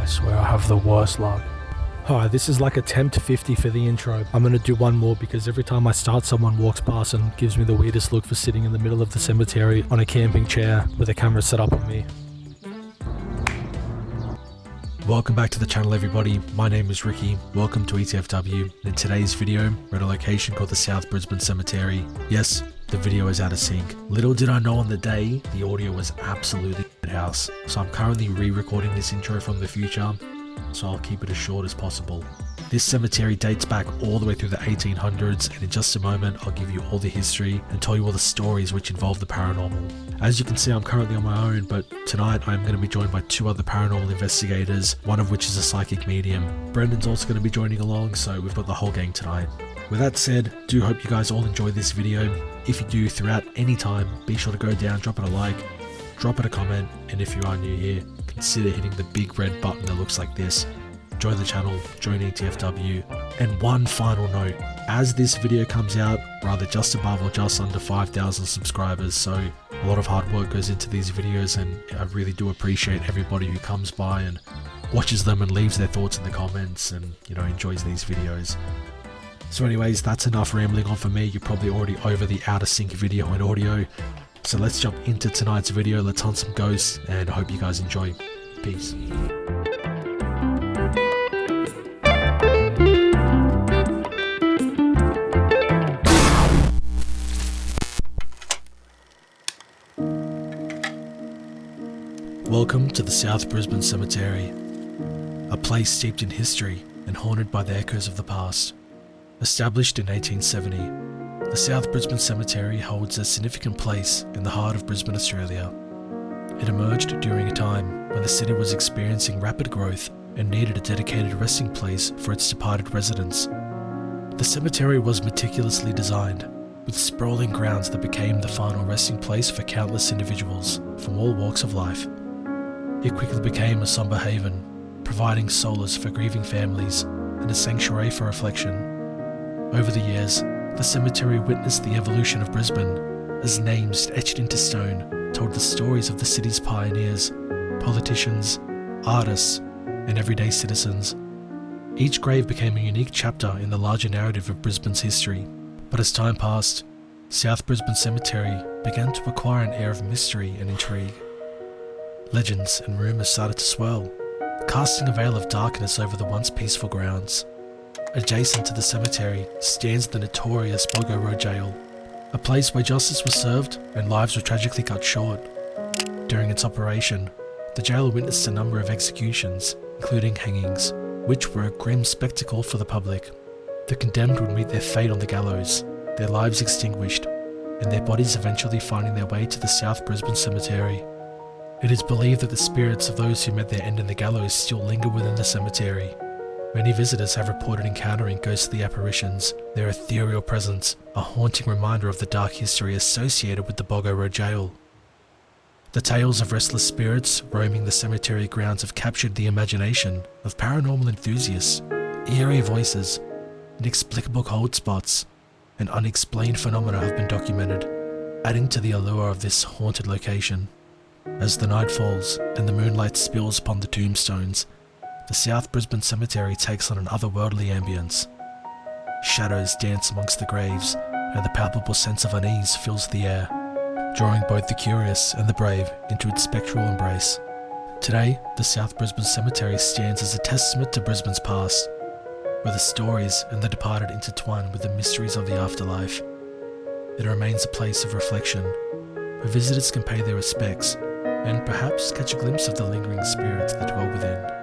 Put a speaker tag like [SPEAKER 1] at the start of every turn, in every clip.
[SPEAKER 1] I swear I have the worst luck. Hi, this is like attempt 50 for the intro. I'm gonna do one more because every time I start someone walks past and gives me the weirdest look for sitting in the middle of the cemetery on a camping chair with a camera set up on me. Welcome back to the channel everybody, my name is Rickie, welcome to ETFW. In today's video, we're at a location called the South Brisbane Cemetery. Yes, the video is out of sync. Little did I know on the day, the audio was absolutely house. So I'm currently re-recording this intro from the future, so I'll keep it as short as possible. This cemetery dates back all the way through the 1800s, and in just a moment I'll give you all the history and tell you all the stories which involve the paranormal. As you can see, I'm currently on my own, but tonight I'm going to be joined by two other paranormal investigators, one of which is a psychic medium. Brendan's also going to be joining along, so we've got the whole gang tonight. With that said, do hope you guys all enjoy this video. If you do throughout any time, be sure to go down, drop it a like, drop it a comment, and if you are new here, consider hitting the big red button that looks like this. Join the channel, join ETFW, and one final note, as this video comes out, we're either just above or just under 5,000 subscribers, so a lot of hard work goes into these videos, and I really do appreciate everybody who comes by and watches them and leaves their thoughts in the comments and, enjoys these videos. So anyways, that's enough rambling on for me. You're probably already over the out of sync video and audio, so let's jump into tonight's video. Let's hunt some ghosts, and I hope you guys enjoy. Peace. Welcome to the South Brisbane Cemetery, a place steeped in history and haunted by the echoes of the past. Established in 1870, the South Brisbane Cemetery holds a significant place in the heart of Brisbane, Australia. It emerged during a time when the city was experiencing rapid growth and needed a dedicated resting place for its departed residents. The cemetery was meticulously designed, with sprawling grounds that became the final resting place for countless individuals from all walks of life. It quickly became a somber haven, providing solace for grieving families and a sanctuary for reflection. Over the years, the cemetery witnessed the evolution of Brisbane, as names etched into stone told the stories of the city's pioneers, politicians, artists, and everyday citizens. Each grave became a unique chapter in the larger narrative of Brisbane's history, but as time passed, South Brisbane Cemetery began to acquire an air of mystery and intrigue. Legends and rumours started to swirl, casting a veil of darkness over the once peaceful grounds. Adjacent to the cemetery stands the notorious Boggo Road Jail, a place where justice was served and lives were tragically cut short. During its operation, the jail witnessed a number of executions, including hangings, which were a grim spectacle for the public. The condemned would meet their fate on the gallows, their lives extinguished, and their bodies eventually finding their way to the South Brisbane Cemetery. It is believed that the spirits of those who met their end in the gallows still linger within the cemetery. Many visitors have reported encountering ghostly apparitions, their ethereal presence a haunting reminder of the dark history associated with the Boggo Road Jail. The tales of restless spirits roaming the cemetery grounds have captured the imagination of paranormal enthusiasts. Eerie voices, inexplicable cold spots, and unexplained phenomena have been documented, adding to the allure of this haunted location. As the night falls and the moonlight spills upon the tombstones, the South Brisbane Cemetery takes on an otherworldly ambience. Shadows dance amongst the graves, and the palpable sense of unease fills the air, drawing both the curious and the brave into its spectral embrace. Today, the South Brisbane Cemetery stands as a testament to Brisbane's past, where the stories and the departed intertwine with the mysteries of the afterlife. It remains a place of reflection, where visitors can pay their respects and perhaps catch a glimpse of the lingering spirits that dwell within.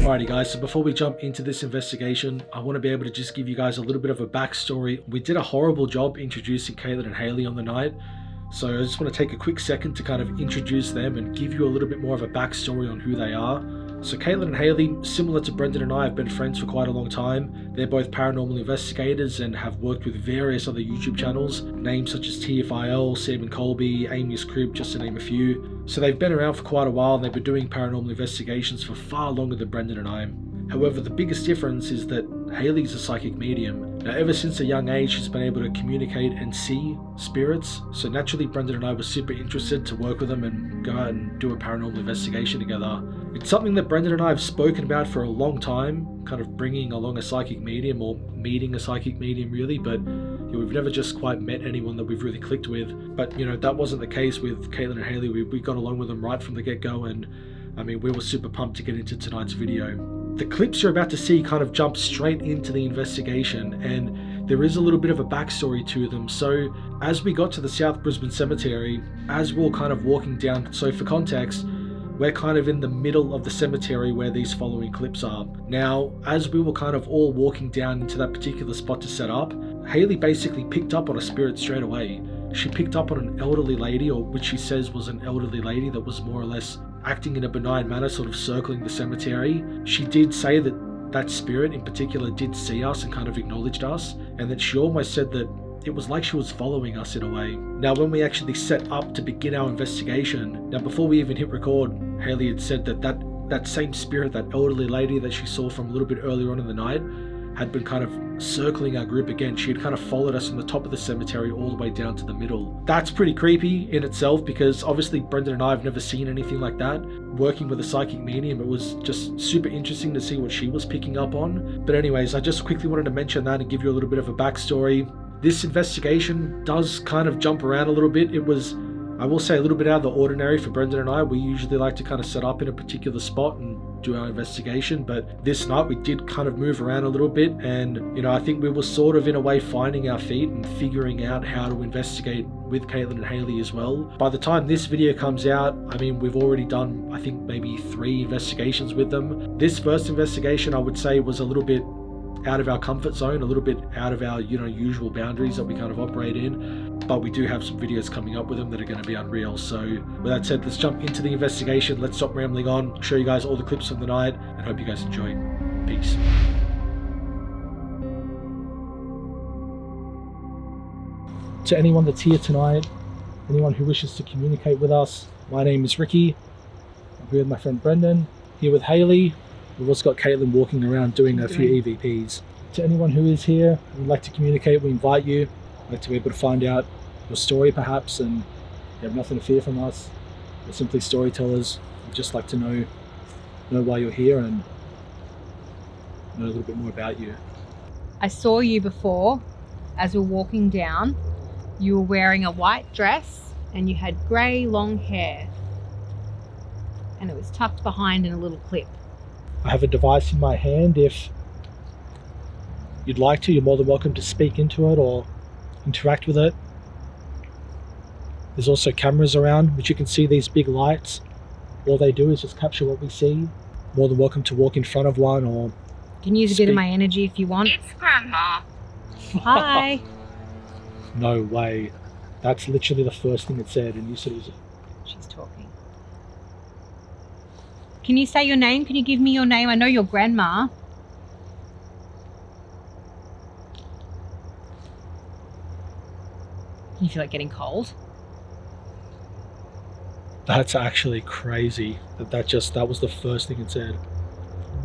[SPEAKER 1] Alrighty guys, so before we jump into this investigation, I want to be able to just give you guys a little bit of a backstory. We did a horrible job introducing Caitlin and Haley on the night, so I just want to take a quick second to kind of introduce them and give you a little bit more of a backstory on who they are. So Caitlin and Haley, similar to Brendan and I, have been friends for quite a long time. They're both paranormal investigators and have worked with various other YouTube channels, names such as TFIL, Sam and Colby, Amy's Crib, just to name a few. So they've been around for quite a while, and they've been doing paranormal investigations for far longer than Brendan and I. However, the biggest difference is that Hayley's a psychic medium. Now, ever since a young age, she's been able to communicate and see spirits, so naturally Brendan and I were super interested to work with them and go out and do a paranormal investigation together. It's something that Brendan and I have spoken about for a long time, kind of bringing along a psychic medium, or meeting a psychic medium really, but we've never just quite met anyone that we've really clicked with. But that wasn't the case with Caitlin and Hayley. We got along with them right from the get-go, and I mean, we were super pumped to get into tonight's video. The clips you're about to see kind of jump straight into the investigation, and there is a little bit of a backstory to them. So as we got to the South Brisbane Cemetery, as we were kind of walking down, so for context, we're kind of in the middle of the cemetery where these following clips are. Now, as we were kind of all walking down into that particular spot to set up, Hayley basically picked up on a spirit straight away. She picked up on an elderly lady, or which she says was an elderly lady that was more or less acting in a benign manner, sort of circling the cemetery. She did say that that spirit in particular did see us and kind of acknowledged us, and that she almost said that it was like she was following us in a way. Now, when we actually set up to begin our investigation, now before we even hit record, Hayley had said that same spirit, that elderly lady that she saw from a little bit earlier on in the night, had been kind of circling our group again. She had kind of followed us from the top of the cemetery all the way down to the middle. That's pretty creepy in itself, because obviously Brendan and I have never seen anything like that. Working with a psychic medium, it was just super interesting to see what she was picking up on. But anyways, I just quickly wanted to mention that and give you a little bit of a backstory. This investigation does kind of jump around a little bit. It was, I will say, a little bit out of the ordinary for Brendan and I. We usually like to kind of set up in a particular spot and do our investigation, but this night we did kind of move around a little bit, and I think we were sort of in a way finding our feet and figuring out how to investigate with Caitlin and Hayley as well. By the time this video comes out, I mean, we've already done, I think, maybe 3 investigations with them. This first investigation, I would say, was a little bit out of our comfort zone, a little bit out of our usual boundaries that we kind of operate in, but we do have some videos coming up with them that are going to be unreal. So with that said, let's jump into the investigation. Let's stop rambling on, show you guys all the clips from the night, and hope you guys enjoy. Peace. To anyone that's here tonight, anyone who wishes to communicate with us, my name is Ricky. I'm here with my friend Brendan, here with Hayley. We've also got Caitlin walking around doing a few EVPs. To anyone who is here and would like to communicate, we invite you. We'd like to be able to find out your story perhaps, and you have nothing to fear from us. We're simply storytellers. We'd just like to know why you're here and know a little bit more about you.
[SPEAKER 2] I saw you before as we were walking down. You were wearing a white dress and you had grey long hair, and it was tucked behind in a little clip.
[SPEAKER 1] I have a device in my hand. If you'd like to, you're more than welcome to speak into it or interact with it. There's also cameras around, which you can see these big lights. All they do is just capture what we see. More than welcome to walk in front of one or
[SPEAKER 2] you can use a bit of my energy if you want.
[SPEAKER 3] It's Grandma.
[SPEAKER 2] Hi.
[SPEAKER 1] No way. That's literally the first thing it said, and you said it was...
[SPEAKER 2] She's talking. Can you say your name? Can you give me your name? I know your grandma. Can you feel like getting cold?
[SPEAKER 1] That's actually crazy. That was the first thing it said.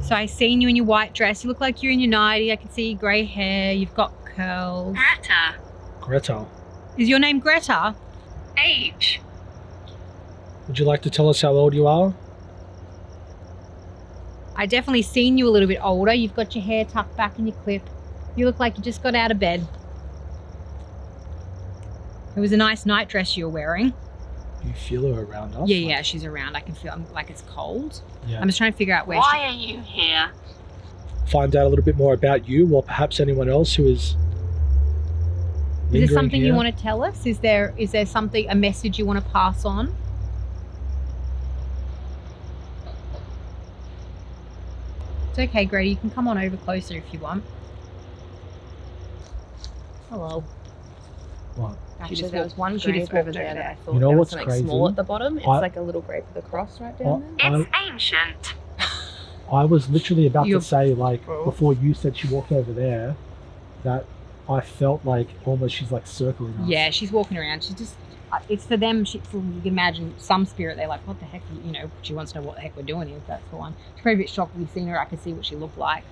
[SPEAKER 2] So I seen you in your white dress. You look like you're in your 90s. I can see your grey hair. You've got curls.
[SPEAKER 1] Greta.
[SPEAKER 2] Is your name Greta?
[SPEAKER 3] Age.
[SPEAKER 1] Would you like to tell us how old you are?
[SPEAKER 2] I definitely seen you a little bit older. You've got your hair tucked back in your clip. You look like you just got out of bed. It was a nice night dress you were wearing.
[SPEAKER 1] You feel her around us?
[SPEAKER 2] Yeah, she's around. I can feel like it's cold.
[SPEAKER 1] Yeah.
[SPEAKER 2] I'm just trying to figure out where
[SPEAKER 3] Why are you here?
[SPEAKER 1] Find out a little bit more about you, or perhaps anyone else who is lingering.
[SPEAKER 2] Is there something
[SPEAKER 1] here.
[SPEAKER 2] you want to tell us? Is there something, a message you want to pass on? It's okay, Grady. You can come on over closer if you want. Hello.
[SPEAKER 1] What?
[SPEAKER 2] Actually,
[SPEAKER 4] There was one grape over there that I thought
[SPEAKER 1] You know
[SPEAKER 4] there
[SPEAKER 1] what's
[SPEAKER 4] was something
[SPEAKER 1] crazy?
[SPEAKER 4] small at the bottom. It's like a little grape with a cross right down there.
[SPEAKER 3] It's ancient.
[SPEAKER 1] I was literally about
[SPEAKER 2] You're-
[SPEAKER 1] to say, like,
[SPEAKER 4] Oh.
[SPEAKER 1] before you said she walked over there, that I felt like almost she's like circling us.
[SPEAKER 2] Yeah, she's walking around. She's just, it's for them. You can imagine some spirit, they're like, what the heck, she wants to know what the heck we're doing here, if that's the one. She's probably a bit shocked we've seen her. I could see what she looked like.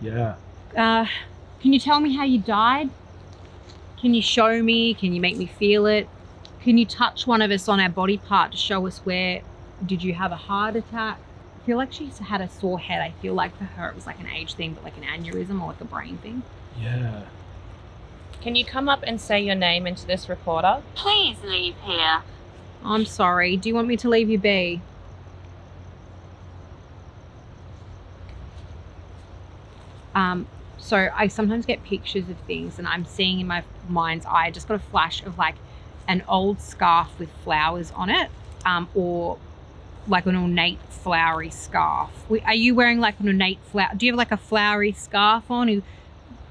[SPEAKER 1] Yeah.
[SPEAKER 2] Can you tell me how you died? Can you show me? Can you make me feel it? Can you touch one of us on our body part to show us where? Did you have a heart attack? I feel like she's had a sore head. I feel like for her it was like an age thing, but like an aneurysm or like a brain thing.
[SPEAKER 1] Yeah.
[SPEAKER 4] Can you come up and say your name into this recorder?
[SPEAKER 3] Please leave here.
[SPEAKER 2] I'm sorry. Do you want me to leave you be? So I sometimes get pictures of things and I'm seeing in my mind's eye, I just got a flash of like an old scarf with flowers on it, or like an ornate flowery scarf. Are you wearing like an ornate flower? Do you have like a flowery scarf on? Are you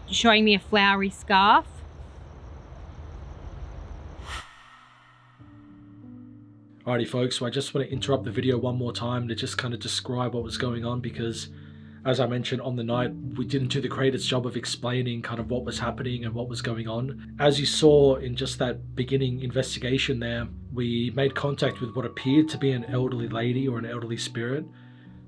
[SPEAKER 2] showing me a flowery scarf?
[SPEAKER 1] Alrighty folks, so I just want to interrupt the video one more time to just kind of describe what was going on, because as I mentioned on the night, we didn't do the greatest job of explaining kind of what was happening and what was going on. As you saw in just that beginning investigation there, we made contact with what appeared to be an elderly lady or an elderly spirit.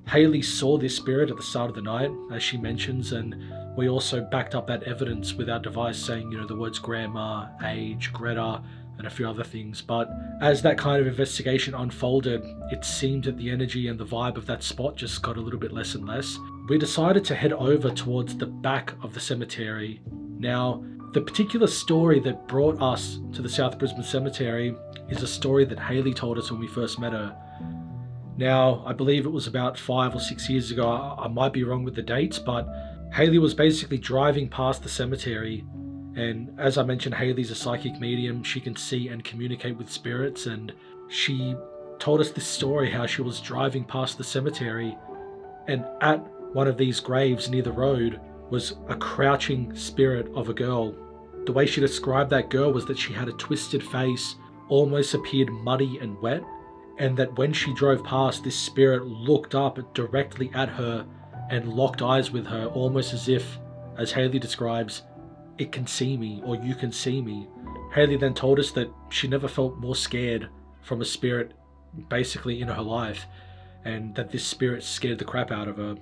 [SPEAKER 1] Hayley saw this spirit at the start of the night, as she mentions, and we also backed up that evidence with our device saying, the words grandma, age, Greta, and a few other things. But as that kind of investigation unfolded, it seemed that the energy and the vibe of that spot just got a little bit less and less. We decided to head over towards the back of the cemetery. Now, the particular story that brought us to the South Brisbane Cemetery is a story that Hayley told us when we first met her. Now, I believe it was about 5 or 6 years ago. I might be wrong with the dates, but Hayley was basically driving past the cemetery, and as I mentioned, Hayley's a psychic medium. She can see and communicate with spirits, and she told us this story how she was driving past the cemetery, and at one of these graves near the road was a crouching spirit of a girl. The way she described that girl was that she had a twisted face, almost appeared muddy and wet, and that when she drove past, this spirit looked up directly at her and locked eyes with her, almost as if, as Hayley describes, it can see me, or you can see me. Hayley then told us that she never felt more scared from a spirit basically in her life, and that this spirit scared the crap out of her.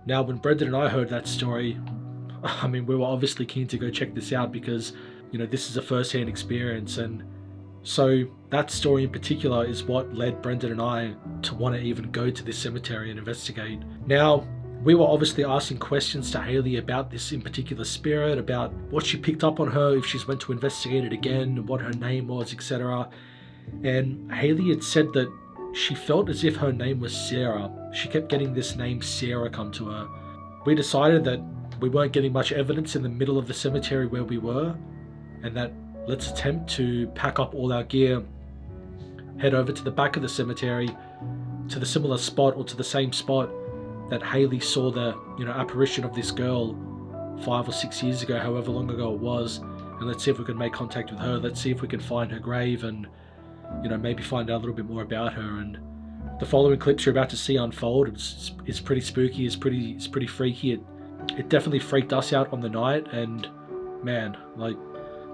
[SPEAKER 1] Now, when Brendan and I heard that story, I mean, we were obviously keen to go check this out because, this is a first-hand experience, and so that story in particular is what led Brendan and I to want to even go to this cemetery and investigate. Now, we were obviously asking questions to Hayley about this in particular spirit, about what she picked up on her, if she's went to investigate it again, what her name was, etc. And Hayley had said that she felt as if her name was Sarah. She kept getting this name Sarah come to her. We decided that we weren't getting much evidence in the middle of the cemetery where we were, and that let's attempt to pack up all our gear, head over to the back of the cemetery, to the similar spot or to the same spot that Hayley saw the apparition of this girl 5 or 6 years ago, however long ago it was, and let's see if we can make contact with her. Let's see if we can find her grave and maybe find out a little bit more about her. And the following clips you're about to see unfold, it's pretty spooky, it's pretty freaky. It definitely freaked us out on the night, and man, like,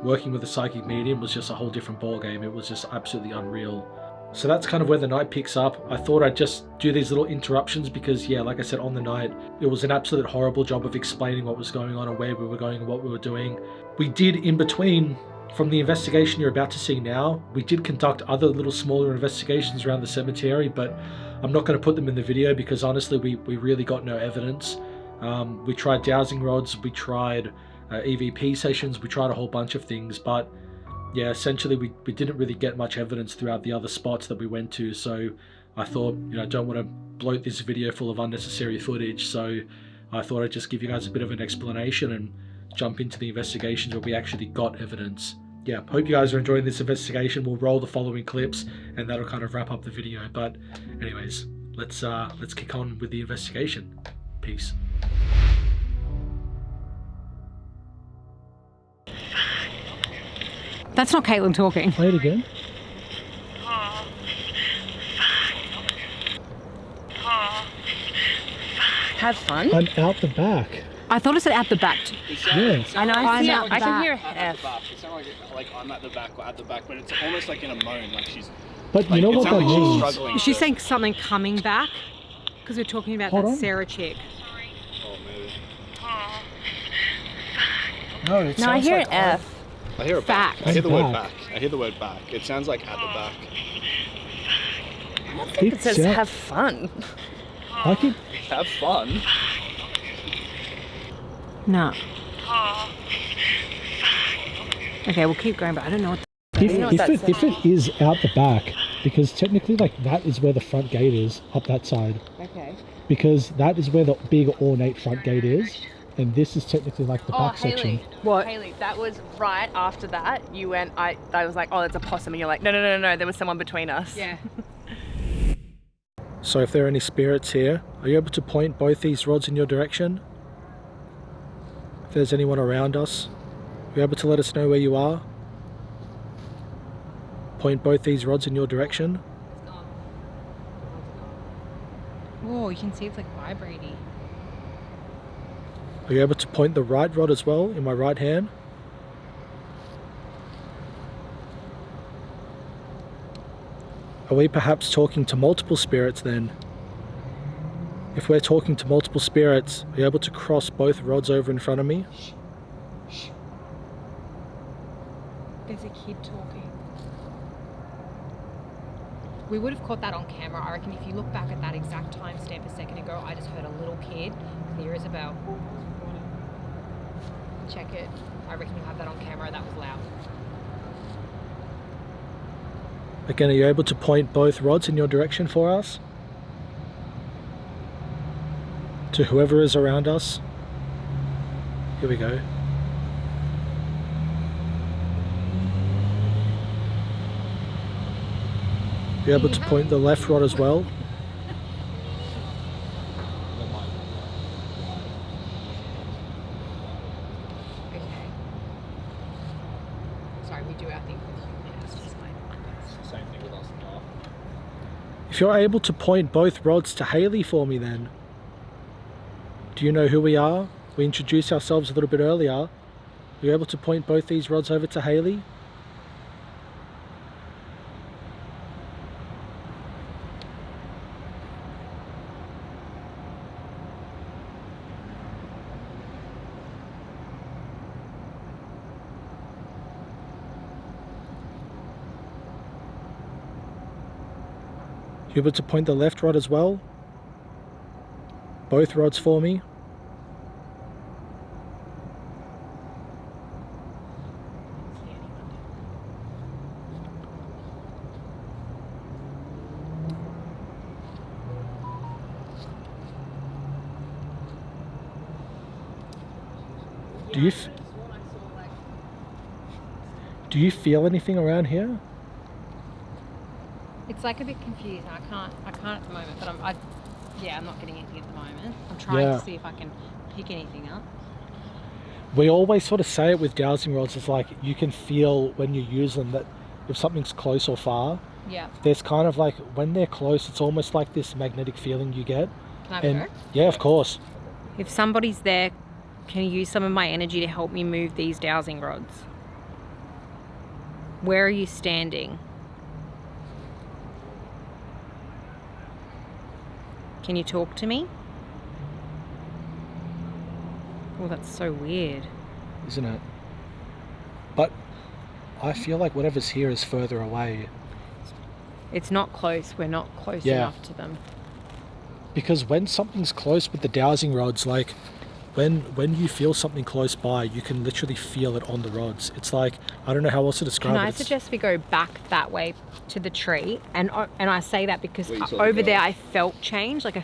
[SPEAKER 1] working with a psychic medium was just a whole different ball game. It was just absolutely unreal. So that's kind of where the night picks up. I thought I'd just do these little interruptions because, yeah, like I said, on the night, it was an absolute horrible job of explaining what was going on and where we were going and what we were doing. We did, in between, from the investigation you're about to see now, we did conduct other little smaller investigations around the cemetery, but I'm not going to put them in the video because honestly, we really got no evidence. We tried dowsing rods, we tried EVP sessions, we tried a whole bunch of things, but yeah, essentially we didn't really get much evidence throughout the other spots that we went to. So I thought, I don't want to bloat this video full of unnecessary footage, so I thought I'd just give you guys a bit of an explanation and jump into the investigations where we actually got evidence. Yeah, hope you guys are enjoying this investigation. We'll roll the following clips and that'll kind of wrap up the video. But anyways, let's kick on with the investigation. Peace.
[SPEAKER 2] That's not Caitlin talking.
[SPEAKER 1] Play it again.
[SPEAKER 4] Have fun.
[SPEAKER 1] I'm out the back.
[SPEAKER 2] I thought it said at the back.
[SPEAKER 1] Yeah.
[SPEAKER 4] I know.
[SPEAKER 2] I'm
[SPEAKER 4] I
[SPEAKER 2] at the
[SPEAKER 4] can hear
[SPEAKER 2] back.
[SPEAKER 5] At
[SPEAKER 4] F.
[SPEAKER 5] the back. It sounds like I'm at the back or at the back, but it's almost like in a moan, like she's.
[SPEAKER 1] But
[SPEAKER 5] Like,
[SPEAKER 1] you know
[SPEAKER 5] it
[SPEAKER 1] what that
[SPEAKER 5] sounds like she's
[SPEAKER 1] means?
[SPEAKER 5] struggling.
[SPEAKER 2] She's
[SPEAKER 5] to-
[SPEAKER 2] saying something coming back because we're talking about
[SPEAKER 1] Hold
[SPEAKER 2] that
[SPEAKER 1] on.
[SPEAKER 2] Sarah chick.
[SPEAKER 5] Oh, maybe.
[SPEAKER 1] No, it
[SPEAKER 4] No, I
[SPEAKER 1] sounds
[SPEAKER 4] hear
[SPEAKER 1] like
[SPEAKER 4] an F.
[SPEAKER 5] I hear a
[SPEAKER 2] Fact.
[SPEAKER 5] back. I hear the word
[SPEAKER 1] Back.
[SPEAKER 5] back. I hear the word back. It sounds like at the back.
[SPEAKER 4] It says
[SPEAKER 1] sound-
[SPEAKER 4] have fun.
[SPEAKER 1] I could,
[SPEAKER 5] Have fun.
[SPEAKER 2] No. Okay, we'll keep going, but I don't know what.
[SPEAKER 1] if,
[SPEAKER 4] know what that
[SPEAKER 1] if it is out the back, because technically like that is where the front gate is, up that side.
[SPEAKER 4] Okay.
[SPEAKER 1] Because that is where the big ornate front gate is, and this is technically like the back section.
[SPEAKER 2] What?
[SPEAKER 4] Haley, that was right after that. You went. I was like, oh, it's a possum, and you're like, no. There was someone between us.
[SPEAKER 2] Yeah.
[SPEAKER 1] So if there are any spirits here, are you able to point both these rods in your direction? If there's anyone around us, are you able to let us know where you are? Point both these rods in your direction.
[SPEAKER 2] Whoa, you can see it's like vibrating.
[SPEAKER 1] Are you able to point the right rod as well in my right hand? Are we perhaps talking to multiple spirits then? If we're talking to multiple spirits, are you able to cross both rods over in front of me?
[SPEAKER 2] There's a kid talking. We would have caught that on camera. I reckon if you look back at that exact timestamp a second ago, I just heard a little kid clear as a bell. Check it. I reckon you have that on camera. That was loud.
[SPEAKER 1] Again, are you able to point both rods in your direction for us? To whoever is around us? Here we go. Are you able to point the left rod as well?
[SPEAKER 2] Okay. Sorry, we do our thing. It's just like...
[SPEAKER 5] It's the same thing with us now.
[SPEAKER 1] If you're able to point both rods to Haley for me then. Do you know who we are? We introduced ourselves a little bit earlier. Are you able to point both these rods over to Haley? You able to point the left rod as well? Both rods for me. Do you feel anything around here?
[SPEAKER 2] It's like a bit confusing. I can't at the moment, but I'm not getting anything at the moment. I'm trying
[SPEAKER 1] Yeah.
[SPEAKER 2] to see if I can pick anything up.
[SPEAKER 1] We always sort of say it with dowsing rods, it's like you can feel when you use them that if something's close or far,
[SPEAKER 2] Yeah.
[SPEAKER 1] there's kind of like, when they're close, it's almost like this magnetic feeling you get.
[SPEAKER 2] Can I have a
[SPEAKER 1] And
[SPEAKER 2] go?
[SPEAKER 1] yeah, of course.
[SPEAKER 2] If somebody's there, can you use some of my energy to help me move these dowsing rods? Where are you standing? Can you talk to me? Oh, that's so weird.
[SPEAKER 1] Isn't it? But I feel like whatever's here is further away.
[SPEAKER 2] It's not close. We're not close
[SPEAKER 1] Yeah.
[SPEAKER 2] enough to them.
[SPEAKER 1] Because when something's close with the dowsing rods, like when you feel something close by, you can literally feel it on the rods. It's like, I don't know how else to describe
[SPEAKER 2] Can
[SPEAKER 1] it.
[SPEAKER 2] I
[SPEAKER 1] It's-
[SPEAKER 2] suggest we go back that way to the tree? And I say that because
[SPEAKER 5] Where you saw the
[SPEAKER 2] over
[SPEAKER 5] girl.
[SPEAKER 2] there I felt change. Like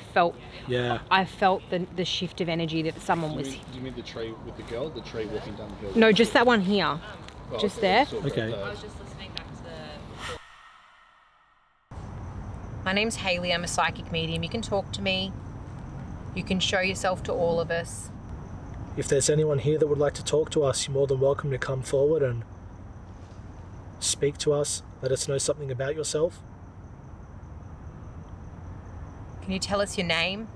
[SPEAKER 1] Yeah.
[SPEAKER 2] I felt the shift of energy that someone was.
[SPEAKER 5] Do you mean the tree with the girl? The tree walking down the hill?
[SPEAKER 2] No, just that one here.
[SPEAKER 5] Oh,
[SPEAKER 2] just
[SPEAKER 5] okay,
[SPEAKER 2] there.
[SPEAKER 5] sort of
[SPEAKER 1] Okay.
[SPEAKER 5] like that.
[SPEAKER 4] just listening back to the...
[SPEAKER 2] My name's Haley. I'm a psychic medium. You can talk to me. You can show yourself to all of us.
[SPEAKER 1] If there's anyone here that would like to talk to us, you're more than welcome to come forward and speak to us. Let us know something about yourself.
[SPEAKER 2] Can you tell us your name?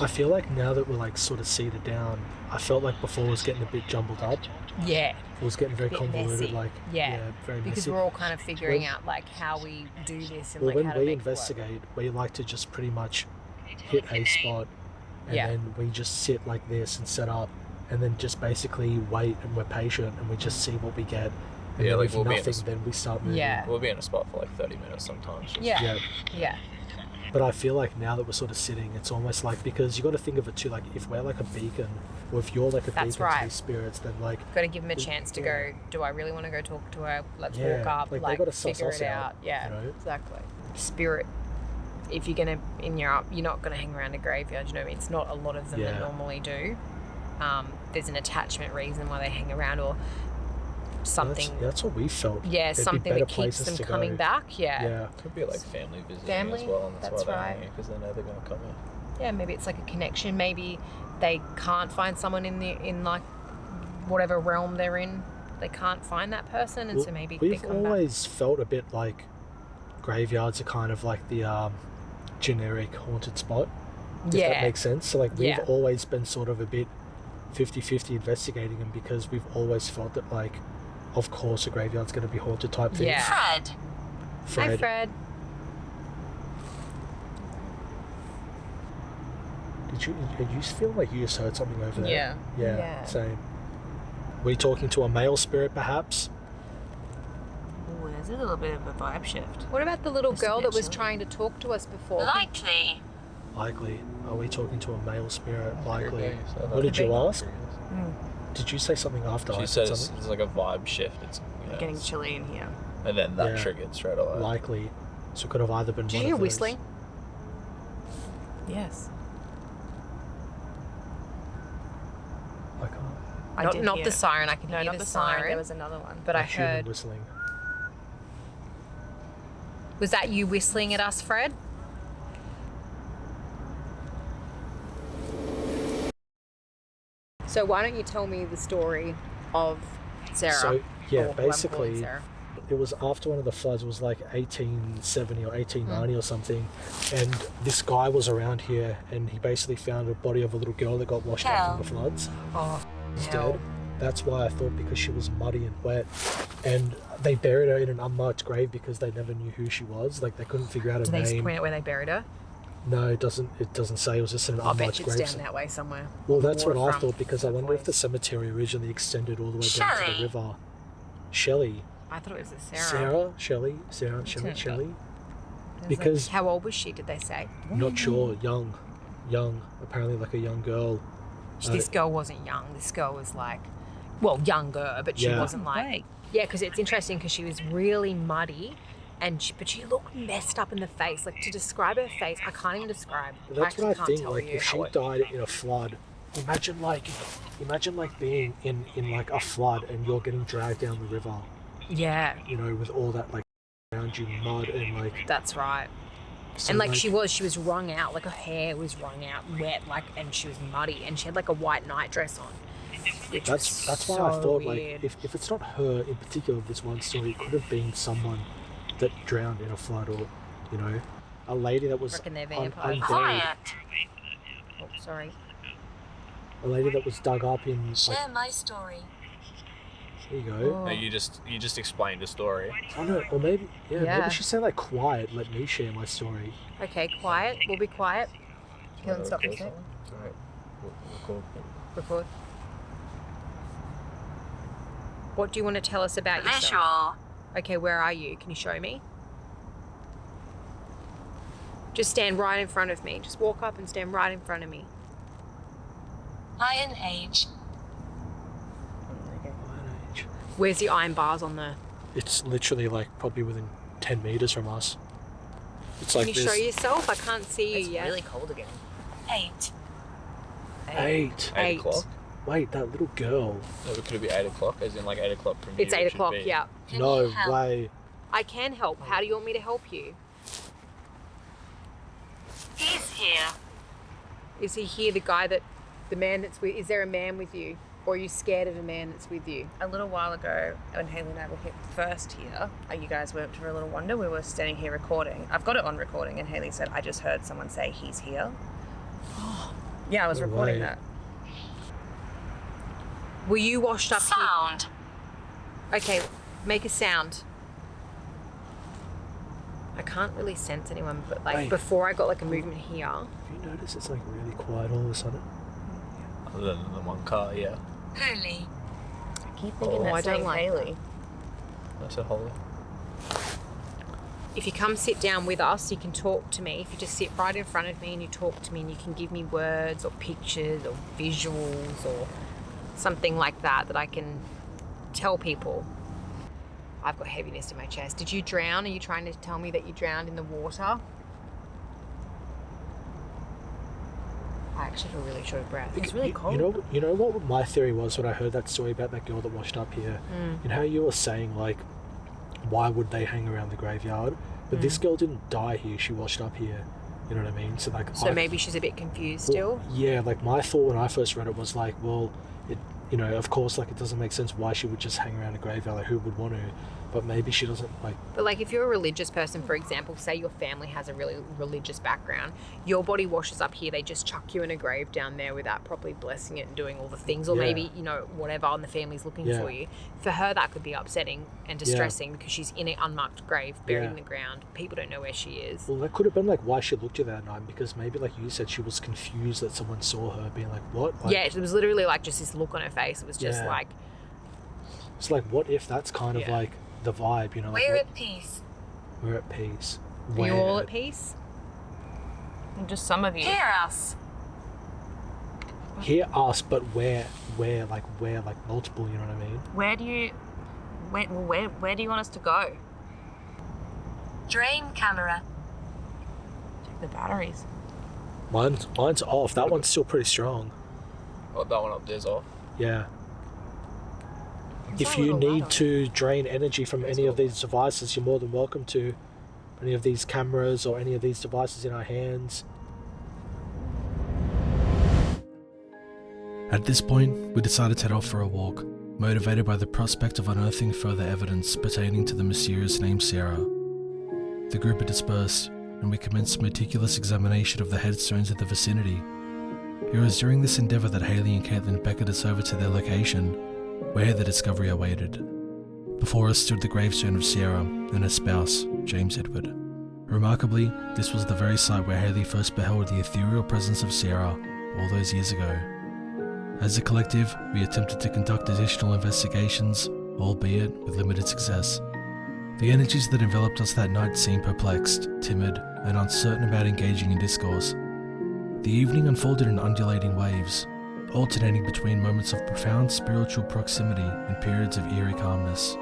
[SPEAKER 1] I feel like now that we're like sort of seated down, I felt like before it was getting a bit jumbled up.
[SPEAKER 2] Yeah.
[SPEAKER 1] It was getting very
[SPEAKER 2] Bit
[SPEAKER 1] convoluted,
[SPEAKER 2] messy.
[SPEAKER 1] like very
[SPEAKER 2] Because
[SPEAKER 1] messy.
[SPEAKER 2] we're all kind of figuring out like how we do this and
[SPEAKER 1] Well,
[SPEAKER 2] like how
[SPEAKER 1] when
[SPEAKER 2] to
[SPEAKER 1] we
[SPEAKER 2] make it work.
[SPEAKER 1] investigate, we like to just pretty much hit a spot, and then we just sit like this and set up, and then just basically wait, and we're patient, and we just see what we get. And then
[SPEAKER 6] like,
[SPEAKER 1] if
[SPEAKER 6] we'll be in
[SPEAKER 1] nothing,
[SPEAKER 6] a
[SPEAKER 1] then we start moving.
[SPEAKER 2] Yeah.
[SPEAKER 6] We'll be in a spot for like 30 minutes sometimes. Just-
[SPEAKER 2] Yeah.
[SPEAKER 1] But I feel like now that we're sort of sitting, it's almost like, because you got to think of it too, like if we're like a beacon, or if you're like a
[SPEAKER 2] That's
[SPEAKER 1] beacon
[SPEAKER 2] right.
[SPEAKER 1] to these spirits, then like
[SPEAKER 2] Got to give them a chance to
[SPEAKER 1] Yeah.
[SPEAKER 2] go, do I really want to go talk to her? Let's
[SPEAKER 1] Yeah,
[SPEAKER 2] walk up,
[SPEAKER 1] like, they
[SPEAKER 2] like
[SPEAKER 1] gotta suss
[SPEAKER 2] figure
[SPEAKER 1] us
[SPEAKER 2] it
[SPEAKER 1] out,
[SPEAKER 2] out. Yeah,
[SPEAKER 1] you know?
[SPEAKER 2] exactly. Spirit, if you're going to, you're not going to hang around a graveyard, you know what I mean? It's not a lot of them that
[SPEAKER 1] Yeah.
[SPEAKER 2] normally do. There's an attachment reason why they hang around, or something.
[SPEAKER 1] That's what we felt.
[SPEAKER 2] Yeah,
[SPEAKER 1] There'd be
[SPEAKER 2] something
[SPEAKER 1] better
[SPEAKER 2] that keeps
[SPEAKER 1] places
[SPEAKER 2] them
[SPEAKER 1] to
[SPEAKER 2] coming
[SPEAKER 1] go.
[SPEAKER 2] back.
[SPEAKER 1] Yeah.
[SPEAKER 6] Could be like family visiting
[SPEAKER 2] Family,
[SPEAKER 6] as well, and that's
[SPEAKER 2] that's
[SPEAKER 6] why they're
[SPEAKER 2] right.
[SPEAKER 6] here, because they know they're going to come here.
[SPEAKER 2] Yeah, maybe it's like a connection. Maybe they can't find someone in like whatever realm they're in. They can't find that person, and so maybe they
[SPEAKER 1] We've
[SPEAKER 2] come back.
[SPEAKER 1] always felt a bit like graveyards are kind of like the generic haunted spot. If that makes sense. So like we've always been sort of a bit 50-50 investigating them, because we've always felt that like, of course a graveyard's going to be haunted type thing.
[SPEAKER 2] Yeah.
[SPEAKER 3] Fred.
[SPEAKER 2] Hi, Fred.
[SPEAKER 1] Did you feel like you just heard something over there?
[SPEAKER 4] Yeah.
[SPEAKER 1] Yeah. Same. Were you talking to a male spirit perhaps?
[SPEAKER 3] Ooh, there's a little bit of a vibe shift.
[SPEAKER 2] What about the little
[SPEAKER 3] That's a
[SPEAKER 2] girl
[SPEAKER 3] bit
[SPEAKER 2] that was
[SPEAKER 3] chilly.
[SPEAKER 2] trying to talk to us before?
[SPEAKER 3] Likely.
[SPEAKER 1] Likely. Are we talking to a male spirit? Likely.
[SPEAKER 6] Could be, so
[SPEAKER 1] What did
[SPEAKER 6] that-
[SPEAKER 1] you ask?
[SPEAKER 2] Hmm.
[SPEAKER 1] Did you say something after I
[SPEAKER 6] She
[SPEAKER 1] said
[SPEAKER 6] says
[SPEAKER 1] something?
[SPEAKER 6] it's like a vibe shift. It's
[SPEAKER 3] Getting chilly in here.
[SPEAKER 6] and then that
[SPEAKER 1] Yeah.
[SPEAKER 6] triggered straight away.
[SPEAKER 1] Likely. So it could have either been
[SPEAKER 2] Did you
[SPEAKER 1] one
[SPEAKER 2] hear
[SPEAKER 1] of those.
[SPEAKER 2] whistling?
[SPEAKER 3] Yes.
[SPEAKER 1] I can't.
[SPEAKER 3] I
[SPEAKER 2] Not,
[SPEAKER 3] did
[SPEAKER 2] not
[SPEAKER 3] hear
[SPEAKER 2] the
[SPEAKER 3] it.
[SPEAKER 2] siren. I could
[SPEAKER 3] No,
[SPEAKER 2] hear
[SPEAKER 3] not
[SPEAKER 2] the
[SPEAKER 3] the siren.
[SPEAKER 2] siren.
[SPEAKER 3] There was another one.
[SPEAKER 2] but I
[SPEAKER 1] A human
[SPEAKER 2] heard.
[SPEAKER 1] whistling.
[SPEAKER 2] Was that you whistling at us, Fred? So why don't you tell me the story of Sarah?
[SPEAKER 1] So yeah,
[SPEAKER 2] Or who I'm calling
[SPEAKER 1] basically
[SPEAKER 2] Sarah.
[SPEAKER 1] it was after one of the floods. It was like 1870 or 1890 or something, and this guy was around here, and he basically found a body of a little girl that got washed out from the floods.
[SPEAKER 2] Oh,
[SPEAKER 1] Was
[SPEAKER 2] hell.
[SPEAKER 1] dead. That's why I thought, because she was muddy and wet, and they buried her in an unmarked grave because they never knew who she was. Like they couldn't figure out her
[SPEAKER 2] Do they
[SPEAKER 1] name.
[SPEAKER 2] point out where they buried her?
[SPEAKER 1] No, it doesn't. It doesn't say. It was just in an
[SPEAKER 2] I bet
[SPEAKER 1] unmarked
[SPEAKER 2] you it's
[SPEAKER 1] grave.
[SPEAKER 2] down that way somewhere.
[SPEAKER 1] Well, that's what I
[SPEAKER 2] Waterfront.
[SPEAKER 1] thought, because I wonder if the
[SPEAKER 2] Voice.
[SPEAKER 1] cemetery originally extended all the way down to the
[SPEAKER 3] Shelley.
[SPEAKER 1] river. Shelley.
[SPEAKER 2] I thought it was a Sarah.
[SPEAKER 1] Shelley. Sarah.
[SPEAKER 2] Turned
[SPEAKER 1] Shelley.
[SPEAKER 2] It was
[SPEAKER 1] Because-
[SPEAKER 2] like, how old was she? Did they say?
[SPEAKER 1] Not sure. Young. Apparently, like a young girl.
[SPEAKER 2] This girl wasn't young. This girl was like, well, younger, but she
[SPEAKER 1] Yeah.
[SPEAKER 2] wasn't like. Yeah, because it's interesting because she was really muddy, but she looked messed up in the face. Like to describe her face, I can't even describe.
[SPEAKER 1] But that's what I
[SPEAKER 2] can't
[SPEAKER 1] think.
[SPEAKER 2] tell
[SPEAKER 1] Like
[SPEAKER 2] you
[SPEAKER 1] if she
[SPEAKER 2] how it-
[SPEAKER 1] died in a flood, imagine like being in like a flood and you're getting dragged down the river.
[SPEAKER 2] Yeah,
[SPEAKER 1] You know, with all that like around you mud and like.
[SPEAKER 2] that's right.
[SPEAKER 1] So,
[SPEAKER 2] And like she was wrung out. Like her hair was wrung out, wet, like, and she was muddy, and she had like a white night dress on. Which was
[SPEAKER 1] That's why
[SPEAKER 2] so
[SPEAKER 1] I thought
[SPEAKER 2] weird.
[SPEAKER 1] like if it's not her in particular, this one story, it could have been someone that drowned in a flood, or you know, a lady that was
[SPEAKER 2] Reckon they're
[SPEAKER 1] un-
[SPEAKER 2] vampires.
[SPEAKER 1] unburied,
[SPEAKER 3] Quiet.
[SPEAKER 2] Oh, sorry.
[SPEAKER 1] a lady that was dug up in. Like,
[SPEAKER 3] Share my story.
[SPEAKER 1] there you go.
[SPEAKER 2] Oh.
[SPEAKER 6] No, you just explained a story.
[SPEAKER 1] Oh no, or maybe
[SPEAKER 2] Yeah.
[SPEAKER 1] maybe she said like quiet. Let me share my story.
[SPEAKER 2] Okay, quiet. We'll be quiet. You want to stop
[SPEAKER 6] Record
[SPEAKER 2] music?
[SPEAKER 6] something? Alright. Record.
[SPEAKER 2] Record. What do you want to tell us about yourself?
[SPEAKER 3] Visual.
[SPEAKER 2] Okay, where are you? Can you show me? Just stand right in front of me. Just walk up and stand right in front of me.
[SPEAKER 3] Iron Age.
[SPEAKER 2] Where's the iron bars on there?
[SPEAKER 1] It's literally like probably within 10 meters from us. It's like
[SPEAKER 2] Can you
[SPEAKER 1] this.
[SPEAKER 2] show yourself? I can't see you
[SPEAKER 3] It's
[SPEAKER 2] yet.
[SPEAKER 3] really cold again. 8.
[SPEAKER 1] 8.
[SPEAKER 6] 8 o'clock?
[SPEAKER 1] Wait, that little girl.
[SPEAKER 6] No, it could be 8 o'clock, as in like 8 o'clock from
[SPEAKER 2] It's
[SPEAKER 6] here.
[SPEAKER 2] 8
[SPEAKER 6] it should
[SPEAKER 2] o'clock,
[SPEAKER 6] be.
[SPEAKER 2] yeah.
[SPEAKER 3] Can
[SPEAKER 1] No
[SPEAKER 3] you help?
[SPEAKER 1] way.
[SPEAKER 2] I can help. How do you want me to help you?
[SPEAKER 3] He's here.
[SPEAKER 2] Is he here, the man that's with, is there a man with you? Or are you scared of a man that's with you?
[SPEAKER 7] A little while ago, when Hayley and I were first here, you guys weren't for a little wonder. We were standing here recording. I've got it on recording, and Hayley said, "I just heard someone say he's here." Yeah, I was
[SPEAKER 1] No
[SPEAKER 7] recording
[SPEAKER 1] way.
[SPEAKER 7] that. Were you washed up?
[SPEAKER 8] Sound.
[SPEAKER 7] Okay, make a sound. I can't really sense anyone, but like
[SPEAKER 1] Wait.
[SPEAKER 7] before I got like a movement here.
[SPEAKER 1] Have you noticed it's like really quiet all of a sudden?
[SPEAKER 6] Other than the one car, yeah.
[SPEAKER 8] Holy.
[SPEAKER 7] I keep thinking
[SPEAKER 6] Oh,
[SPEAKER 7] that's
[SPEAKER 6] I
[SPEAKER 7] saying
[SPEAKER 2] don't like
[SPEAKER 7] Haley.
[SPEAKER 6] That's a holy.
[SPEAKER 7] If you come sit down with us, you can talk to me. If you just sit right in front of me and you talk to me and you can give me words or pictures or visuals or something like that that I can tell people. I've got heaviness in my chest. Did you drown? Are you trying to tell me that you drowned in the water? I actually feel really short of breath. It's really cold.
[SPEAKER 1] You know what my theory was when I heard that story about that girl that washed up here? You know how you were saying, like, why would they hang around the graveyard? But this girl didn't die here, she washed up here. You know what I mean? So, like,
[SPEAKER 7] So maybe she's a bit confused still.
[SPEAKER 1] Yeah, like, my thought when I first read it was like, well, it, you know, of course, like, it doesn't make sense why she would just hang around a graveyard, like, who would want to? But maybe she doesn't, like...
[SPEAKER 7] But like if you're a religious person, for example, say your family has a really religious background, your body washes up here, they just chuck you in a grave down there without properly blessing it and doing all the things, or
[SPEAKER 1] Yeah.
[SPEAKER 7] maybe, you know, whatever, and the family's looking
[SPEAKER 1] Yeah.
[SPEAKER 7] for you. For her, that could be upsetting and distressing because she's in an unmarked grave, buried
[SPEAKER 1] Yeah.
[SPEAKER 7] in the ground. People don't know where she is.
[SPEAKER 1] Well, that could have been, like, why she looked at that night, because maybe, like you said, she was confused that someone saw her, being like, what? Like,
[SPEAKER 7] Yeah, it was literally like just this look on her face. It was just
[SPEAKER 1] Yeah.
[SPEAKER 7] like,
[SPEAKER 1] it's like, what if that's kind of,
[SPEAKER 7] Yeah.
[SPEAKER 1] like, the vibe, you know? Like,
[SPEAKER 8] We're
[SPEAKER 1] what-
[SPEAKER 8] at peace.
[SPEAKER 1] we're at peace.
[SPEAKER 7] are you all
[SPEAKER 1] Where?
[SPEAKER 7] at peace?
[SPEAKER 3] And just some of you.
[SPEAKER 8] Hear us.
[SPEAKER 1] Hear us, but where, like, multiple, you know what I mean?
[SPEAKER 3] Where do you where do you want us to go?
[SPEAKER 8] Drain camera.
[SPEAKER 3] Check the batteries.
[SPEAKER 1] Mine's off. That one's still pretty strong.
[SPEAKER 6] Oh, that one up there's off.
[SPEAKER 1] Yeah.
[SPEAKER 3] It's
[SPEAKER 1] If
[SPEAKER 3] a
[SPEAKER 1] you
[SPEAKER 3] little
[SPEAKER 1] need
[SPEAKER 3] louder.
[SPEAKER 1] to drain energy from any of these devices, you're more than welcome to. Any of these cameras or any of these devices in our hands. At this point, we decided to head off for a walk, motivated by the prospect of unearthing further evidence pertaining to the mysterious name Sarah. The group had dispersed, and we commenced meticulous examination of the headstones in the vicinity. It was during this endeavour that Haley and Caitlin beckoned us over to their location, where the discovery awaited. Before us stood the gravestone of Sarah and her spouse, James Edward. Remarkably, this was the very site where Haley first beheld the ethereal presence of Sarah all those years ago. As a collective, we attempted to conduct additional investigations, albeit with limited success. The energies that enveloped us that night seemed perplexed, timid, and uncertain about engaging in discourse. The evening unfolded in undulating waves, alternating between moments of profound spiritual proximity and periods of eerie calmness.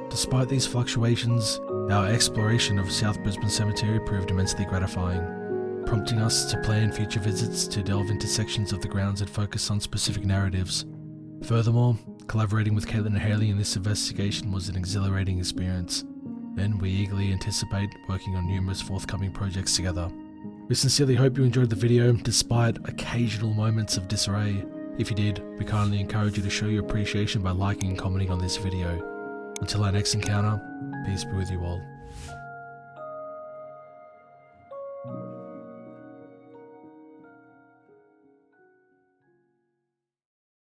[SPEAKER 1] Despite these fluctuations, our exploration of South Brisbane Cemetery proved immensely gratifying, prompting us to plan future visits to delve into sections of the grounds and focus on specific narratives. Furthermore, collaborating with Caitlin and Haley in this investigation was an exhilarating experience, and we eagerly anticipate working on numerous forthcoming projects together. We sincerely hope you enjoyed the video, despite occasional moments of disarray. If you did, we kindly encourage you to show your appreciation by liking and commenting on this video. Until our next encounter, peace be with you all.